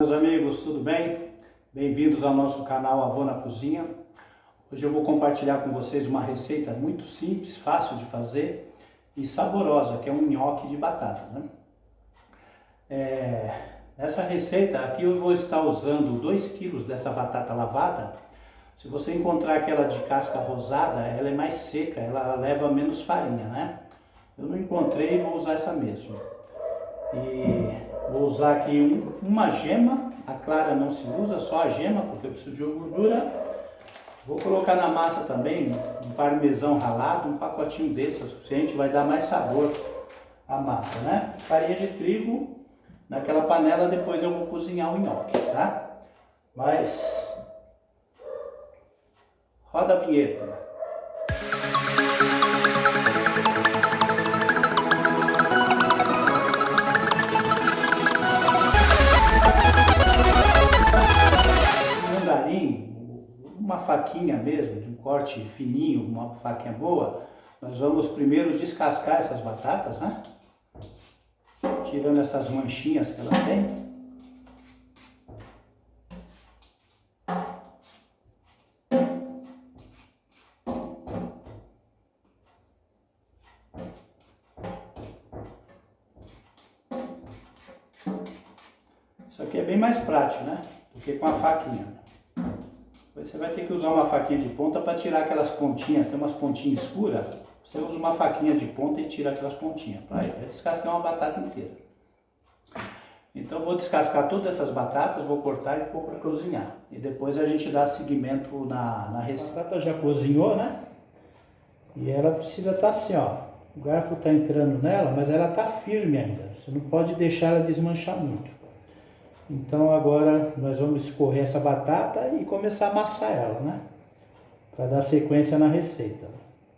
Meus amigos, tudo bem? Bem-vindos ao nosso canal Avô na Cozinha. Hoje eu vou compartilhar com vocês uma receita muito simples, fácil de fazer e saborosa, que é um nhoque de batata, né? Nessa receita aqui eu vou estar usando 2 kg dessa batata lavada. Se você encontrar aquela de casca rosada, ela é mais seca, ela leva menos farinha, né? Eu não encontrei e vou usar essa mesmo. E vou usar aqui uma gema, a clara não se usa, só a gema, porque eu preciso de gordura. Vou colocar na massa também um parmesão ralado, um pacotinho desse é o suficiente, vai dar mais sabor à massa, né? Farinha de trigo naquela panela, depois eu vou cozinhar o nhoque, tá? Mas roda a vinheta. Uma faquinha mesmo, de um corte fininho, uma faquinha boa, nós vamos primeiro descascar essas batatas, né? Tirando essas manchinhas que elas têm. Isso aqui é bem mais prático, né? Do que com a faquinha. Você vai ter que usar uma faquinha de ponta para tirar aquelas pontinhas, tem umas pontinhas escuras, você usa uma faquinha de ponta e tira aquelas pontinhas. Vai descascar uma batata inteira. Então eu vou descascar todas essas batatas, vou cortar e pôr para cozinhar. E depois a gente dá seguimento na receita. A batata já cozinhou, né? E ela precisa estar assim, ó. O garfo está entrando nela, mas ela está firme ainda. Você não pode deixar ela desmanchar muito. Então agora nós vamos escorrer essa batata e começar a amassar ela, né? Para dar sequência na receita.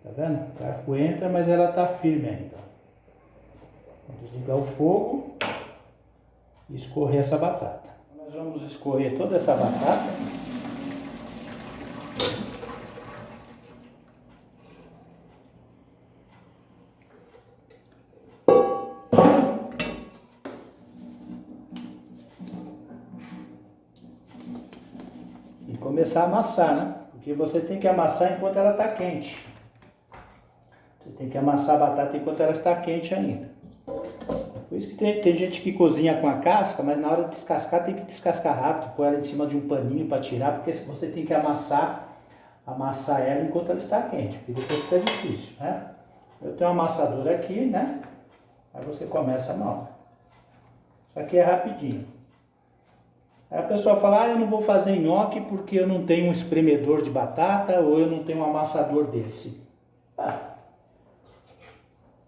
Tá vendo? O garfo entra, mas ela tá firme ainda. Vamos desligar o fogo e escorrer essa batata. Nós vamos escorrer toda essa batata. E começar a amassar, né? Porque você tem que amassar enquanto ela está quente. Você tem que amassar a batata enquanto ela está quente ainda. Por isso que tem gente que cozinha com a casca, mas na hora de descascar tem que descascar rápido, pôr ela em cima de um paninho para tirar, porque você tem que amassar ela enquanto ela está quente, porque depois fica difícil, né? Eu tenho um amassador aqui, né? Aí você começa na hora. Isso aqui é rapidinho. Aí a pessoa fala, eu não vou fazer nhoque porque eu não tenho um espremedor de batata ou eu não tenho um amassador desse.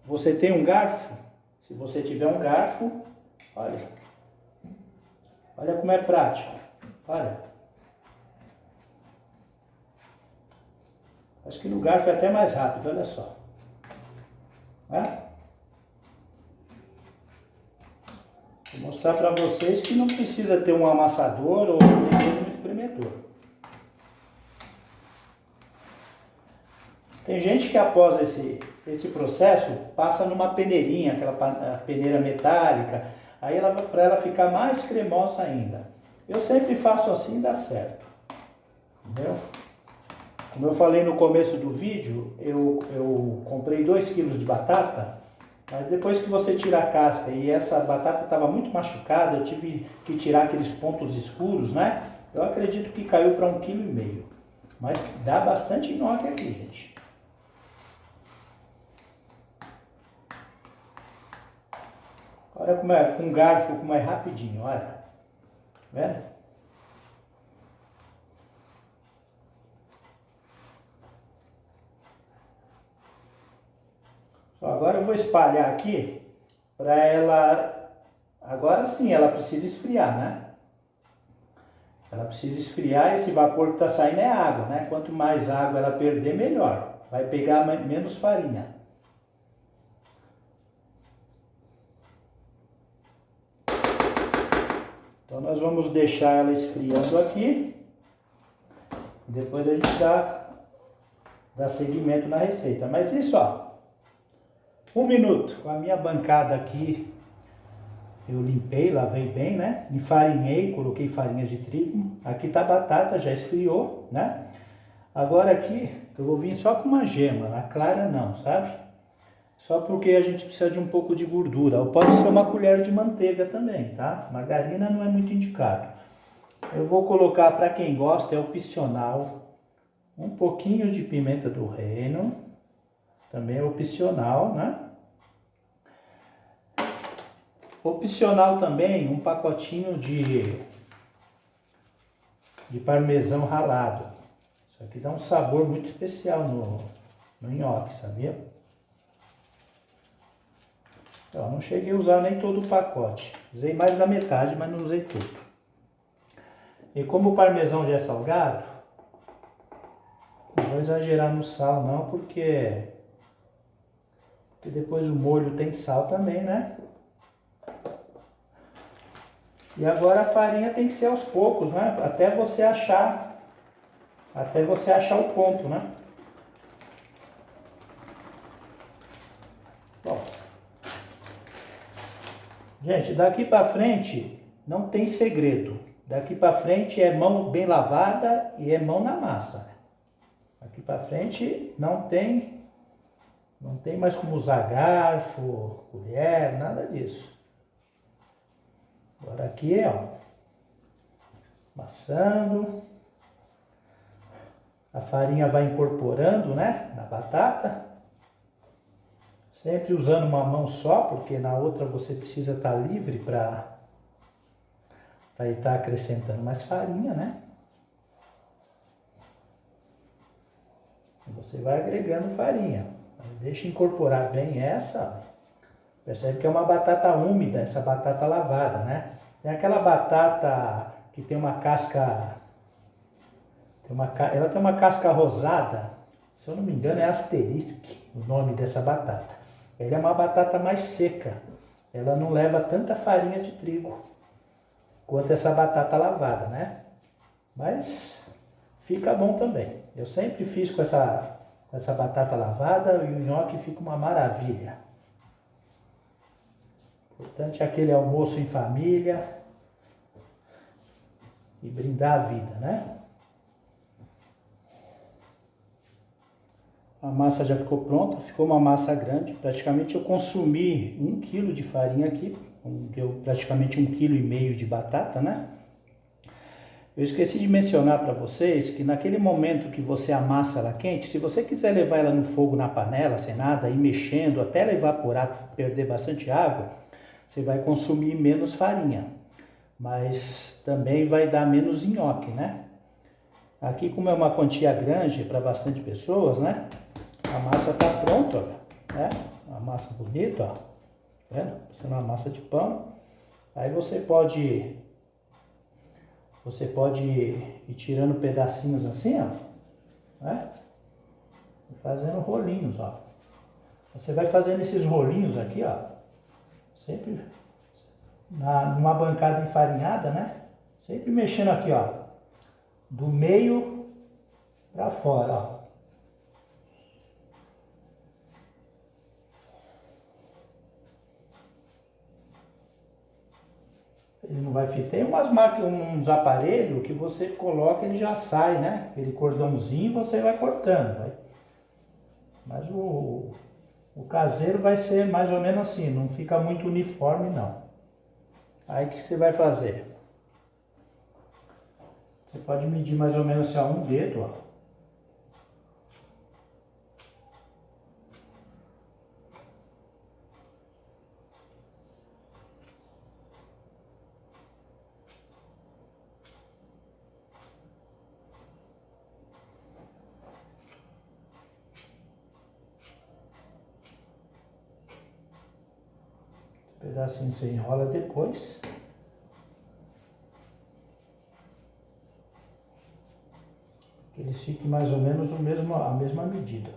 Você tem um garfo? Se você tiver um garfo, olha como é prático, olha. Acho que no garfo é até mais rápido, olha só. Vou mostrar para vocês que não precisa ter um amassador ou mesmo um espremedor. Tem gente que após esse processo passa numa peneirinha, aquela peneira metálica, aí para ela ficar mais cremosa ainda. Eu sempre faço assim e dá certo, entendeu? Como eu falei no começo do vídeo, eu comprei 2 kg de batata, mas depois que você tira a casca e essa batata estava muito machucada, eu tive que tirar aqueles pontos escuros, né? Eu acredito que caiu para 1,5 kg, mas dá bastante nhoque aqui, gente. Olha como é, com garfo, como é rapidinho, olha. Tá vendo? Agora eu vou espalhar aqui para ela. Agora sim, ela precisa esfriar, né? Ela precisa esfriar, esse vapor que está saindo é água, né? Quanto mais água ela perder, melhor. Vai pegar menos farinha. Então nós vamos deixar ela esfriando aqui. Depois a gente dá seguimento na receita. Mas isso, ó. 1 minuto com a minha bancada aqui eu limpei, lavei bem, né? Enfarinhei, coloquei farinha de trigo. Aqui tá a batata, já esfriou, né? Agora aqui eu vou vir só com uma gema, na clara não, sabe? Só porque a gente precisa de um pouco de gordura. Ou pode ser uma colher de manteiga também, tá? Margarina não é muito indicado. Eu vou colocar, para quem gosta, é opcional, um pouquinho de pimenta do reino. Também é opcional, né? Opcional também um pacotinho de parmesão ralado. Isso aqui dá um sabor muito especial no nhoque, sabia? Ó, não cheguei a usar nem todo o pacote. Usei mais da metade, mas não usei tudo. E como o parmesão já é salgado, não vou exagerar no sal não, porque depois o molho tem sal também, né? E agora a farinha tem que ser aos poucos, né? Até você achar o ponto, né? Bom, gente, daqui para frente não tem segredo. Daqui para frente é mão bem lavada e é mão na massa. Daqui para frente não tem mais como usar garfo, colher, nada disso. Agora aqui, ó, amassando. A farinha vai incorporando, né, na batata. Sempre usando uma mão só, porque na outra você precisa estar livre para estar acrescentando mais farinha, né? E você vai agregando farinha. Deixa incorporar bem essa. Percebe que é uma batata úmida, essa batata lavada, né? Tem aquela batata que tem uma casca... ela tem uma casca rosada. Se eu não me engano é asterisco o nome dessa batata. Ela é uma batata mais seca. Ela não leva tanta farinha de trigo quanto essa batata lavada, né? Mas fica bom também. Eu sempre fiz com essa batata lavada e o nhoque fica uma maravilha. O importante é aquele almoço em família e brindar a vida, né? A massa já ficou pronta, ficou uma massa grande. Praticamente eu consumi 1 kg de farinha aqui, deu praticamente 1,5 kg de batata, né? Eu esqueci de mencionar para vocês que naquele momento que você amassa ela quente, se você quiser levar ela no fogo na panela, sem nada, ir mexendo até ela evaporar, perder bastante água, você vai consumir menos farinha, mas também vai dar menos nhoque, né? Aqui, como é uma quantia grande para bastante pessoas, né? A massa está pronta, ó, né? Uma massa bonita, ó. Tá vendo? Você uma massa de pão. Aí você pode ir tirando pedacinhos assim, ó, né? E fazendo rolinhos, ó. Você vai fazendo esses rolinhos aqui, ó, sempre numa bancada enfarinhada, né? Sempre mexendo aqui, ó, do meio para fora, ó. Ele não vai ficar. Tem uns aparelhos que você coloca, ele já sai, né? Aquele cordãozinho você vai cortando. Vai. Mas o caseiro vai ser mais ou menos assim, não fica muito uniforme não. Aí o que você vai fazer? Você pode medir mais ou menos assim, ó, 1 dedo, ó. Pedacinho você enrola depois. Que eles fiquem mais ou menos a mesma medida.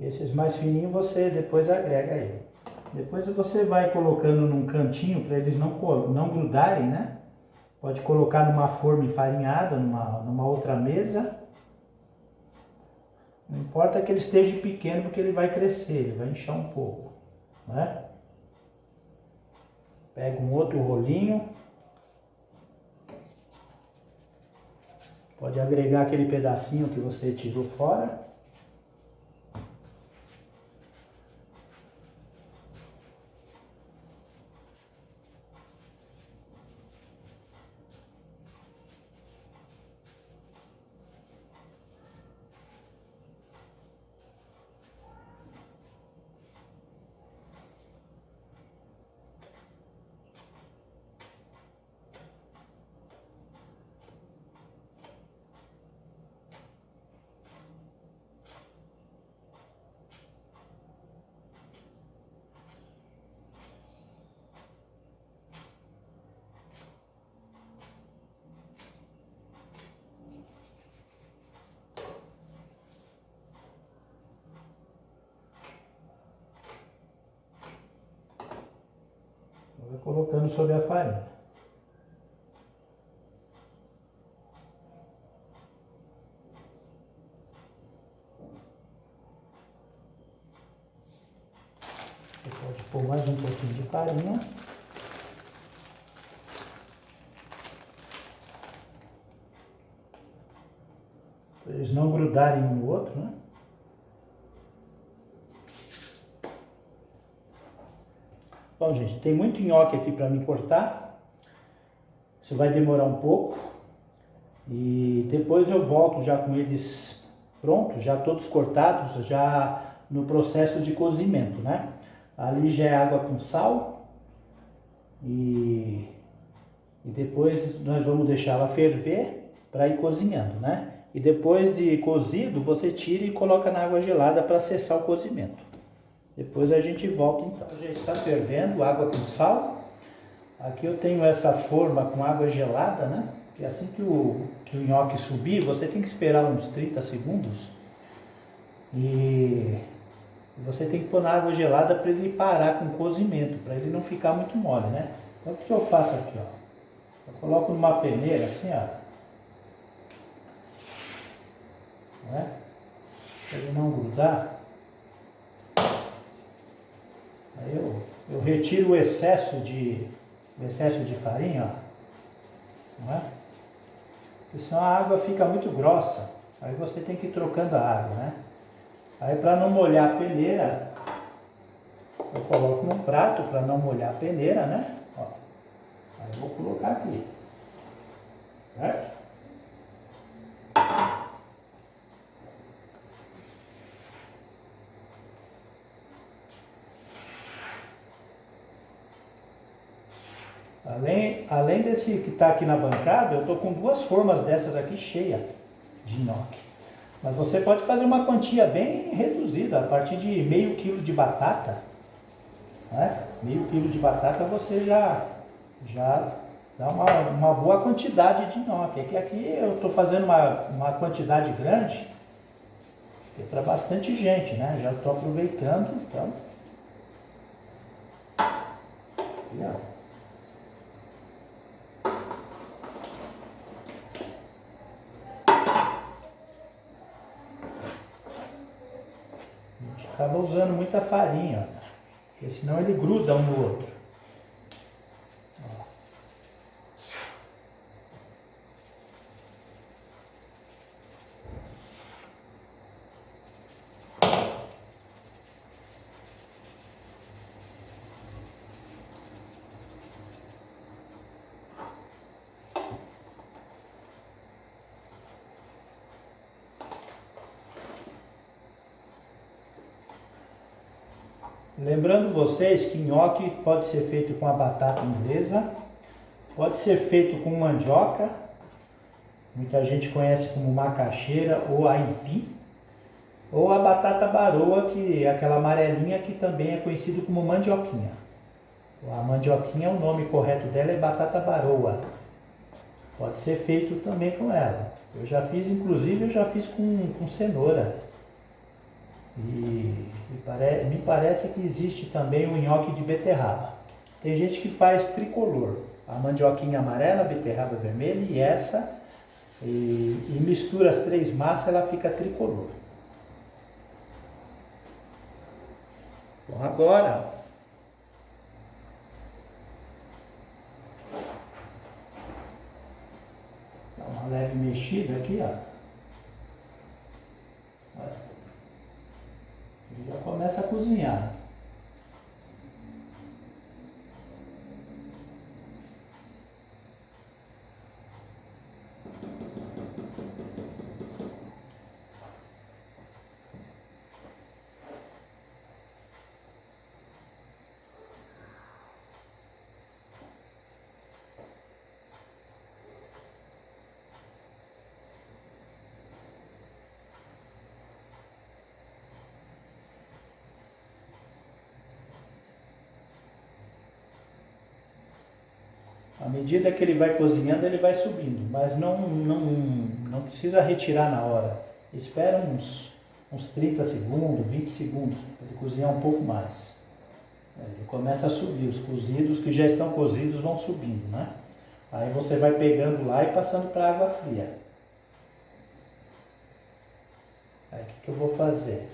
Esses mais fininhos você depois agrega ele. Depois você vai colocando num cantinho para eles não grudarem, né? Pode colocar numa forma enfarinhada, numa outra mesa. Não importa que ele esteja pequeno, porque ele vai crescer, ele vai inchar um pouco, né? Pega um outro rolinho. Pode agregar aquele pedacinho que você tirou fora. Vai colocando sobre a farinha. Você pode pôr mais um pouquinho de farinha. Para eles não grudarem um no outro, né? Bom, gente, tem muito nhoque aqui para me cortar. Isso vai demorar um pouco. E depois eu volto já com eles prontos, já todos cortados, já no processo de cozimento, né? Ali já é água com sal. E depois nós vamos deixar ela ferver para ir cozinhando, né? E depois de cozido, você tira e coloca na água gelada para cessar o cozimento. Depois a gente volta então. Já está fervendo, água com sal. Aqui eu tenho essa forma com água gelada, né? Porque assim que o nhoque subir, você tem que esperar uns 30 segundos. E você tem que pôr na água gelada para ele parar com o cozimento, para ele não ficar muito mole, né? Então o que eu faço aqui, ó? Eu coloco numa peneira assim, ó. Né? Para ele não grudar. Aí eu retiro o excesso de farinha, ó. Não é? Porque senão a água fica muito grossa. Aí você tem que ir trocando a água, né? Aí para não molhar a peneira, eu coloco num prato para não molhar a peneira, né? Ó. Aí eu vou colocar aqui. Certo? Além desse que está aqui na bancada, eu estou com duas formas dessas aqui cheias de nhoque. Mas você pode fazer uma quantia bem reduzida, a partir de meio quilo de batata. Né? Meio quilo de batata você já dá uma boa quantidade de nhoque. Aqui eu estou fazendo uma quantidade grande, que é para bastante gente, né? Já estou aproveitando, então. Aqui, ó. Acaba usando muita farinha, ó, porque senão ele gruda um no outro. Ó. Lembrando vocês que nhoque pode ser feito com a batata inglesa, pode ser feito com mandioca, muita gente conhece como macaxeira ou aipim, ou a batata baroa, que é aquela amarelinha que também é conhecido como mandioquinha. A mandioquinha, o nome correto dela é batata baroa. Pode ser feito também com ela. Eu já fiz, inclusive, com cenoura. Me parece que existe também o nhoque de beterraba. Tem gente que faz tricolor, a mandioquinha amarela, a beterraba vermelha e essa, e mistura as três massas, ela fica tricolor. Bom, agora dá uma leve mexida aqui, ó. Ele já começa a cozinhar. À medida que ele vai cozinhando, ele vai subindo, mas não precisa retirar na hora. Espera uns 30 segundos, 20 segundos, para ele cozinhar um pouco mais. Ele começa a subir, os cozidos que já estão cozidos vão subindo, né? Aí você vai pegando lá e passando para água fria. Aí o que eu vou fazer?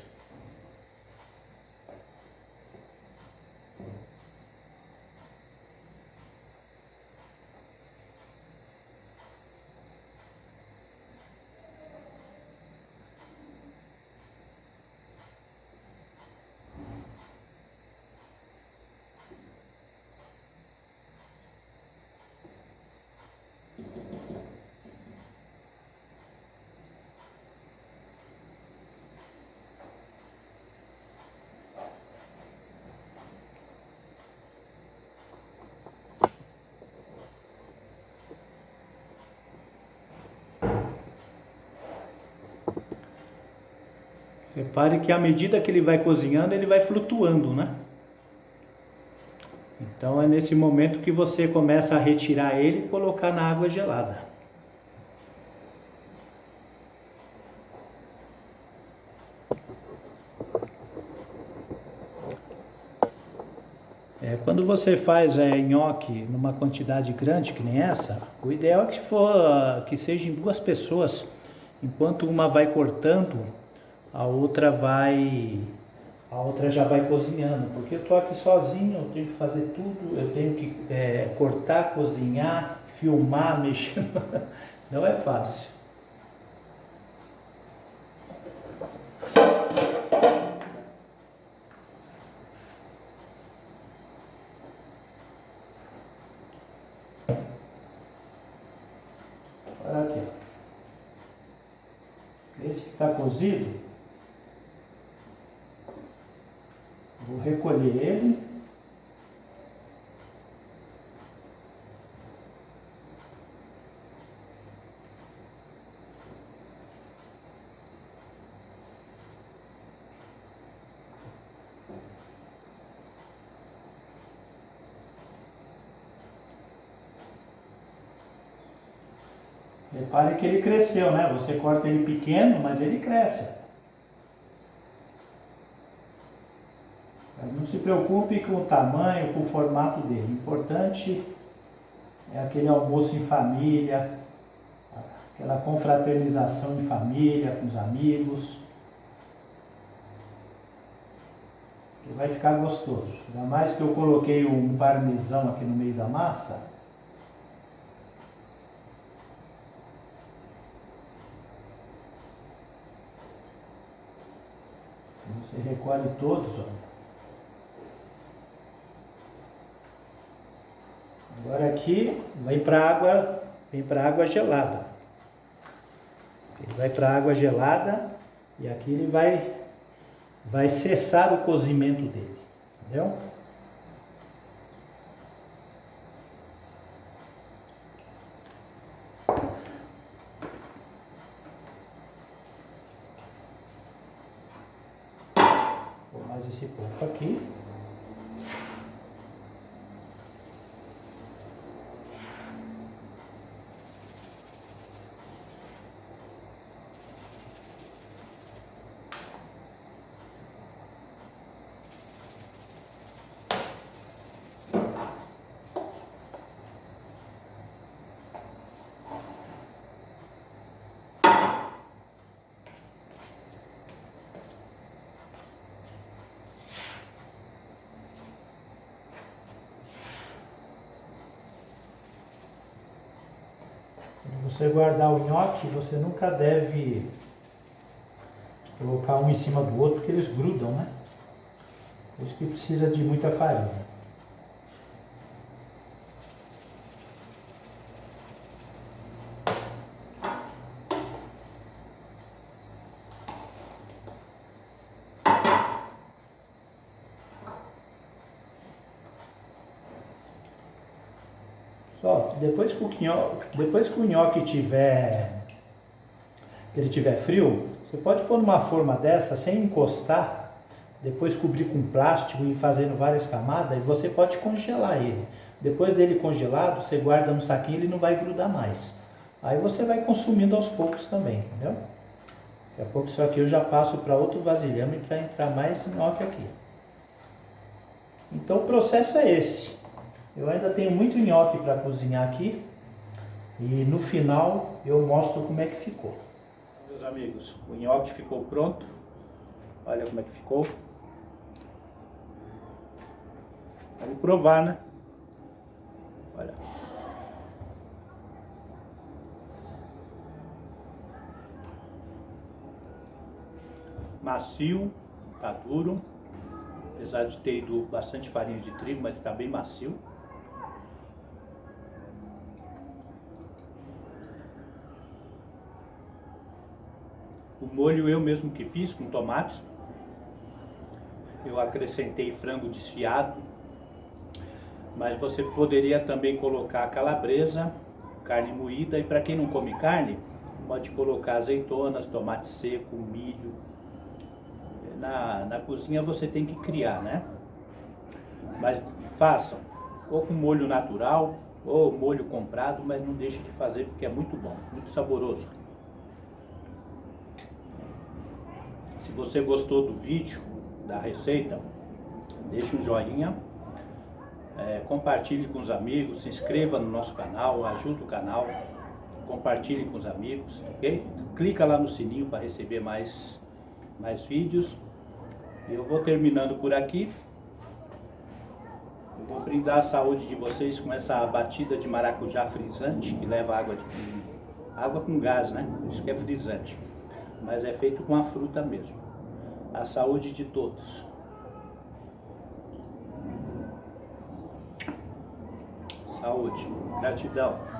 Repare que à medida que ele vai cozinhando, ele vai flutuando, né? Então é nesse momento que você começa a retirar ele e colocar na água gelada. Quando você faz nhoque numa quantidade grande que nem essa, o ideal é que seja em duas pessoas, enquanto uma vai cortando, a outra já vai cozinhando, porque eu tô aqui sozinho, eu tenho que fazer tudo, eu tenho que cortar, cozinhar, filmar, mexer, não é fácil. Olha aqui, esse que está cozido, vou recolher ele. Repare que ele cresceu, né? Você corta ele pequeno, mas ele cresce. Não se preocupe com o tamanho, com o formato dele. O importante é aquele almoço em família, aquela confraternização em família, com os amigos. Que vai ficar gostoso. Ainda mais que eu coloquei um parmesão aqui no meio da massa. Você recolhe todos, ó. Agora aqui vem para água gelada. Ele vai para água gelada e aqui ele vai cessar o cozimento dele, entendeu? Vou mais esse ponto aqui. Quando você guardar o nhoque, você nunca deve colocar um em cima do outro, porque eles grudam, né? Por isso que precisa de muita farinha. Só, depois que o nhoque tiver frio, você pode pôr numa forma dessa sem encostar, depois cobrir com plástico e ir fazendo várias camadas e você pode congelar ele. Depois dele congelado, você guarda no saquinho e ele não vai grudar mais. Aí você vai consumindo aos poucos também, entendeu? Daqui a pouco isso aqui eu já passo para outro vasilhame para entrar mais nhoque aqui. Então o processo é esse. Eu ainda tenho muito nhoque para cozinhar aqui e no final eu mostro como é que ficou. Meus amigos, o nhoque ficou pronto. Olha como é que ficou. Vamos provar, né? Olha. Macio, tá duro. Apesar de ter ido bastante farinha de trigo, mas está bem macio. O molho eu mesmo que fiz com tomates. Eu acrescentei frango desfiado. Mas você poderia também colocar calabresa, carne moída. E para quem não come carne, pode colocar azeitonas, tomate seco, milho. Na cozinha você tem que criar, né? Mas façam, ou com molho natural, ou molho comprado, mas não deixe de fazer porque é muito bom, muito saboroso. Se você gostou do vídeo, da receita, deixe um joinha, compartilhe com os amigos, se inscreva no nosso canal, ajude o canal, compartilhe com os amigos, ok? Clica lá no sininho para receber mais vídeos. Eu vou terminando por aqui. Eu vou brindar a saúde de vocês com essa batida de maracujá frisante, que leva água com gás, né? Por isso que é frisante. Mas é feito com a fruta mesmo. A saúde de todos. Saúde. Gratidão.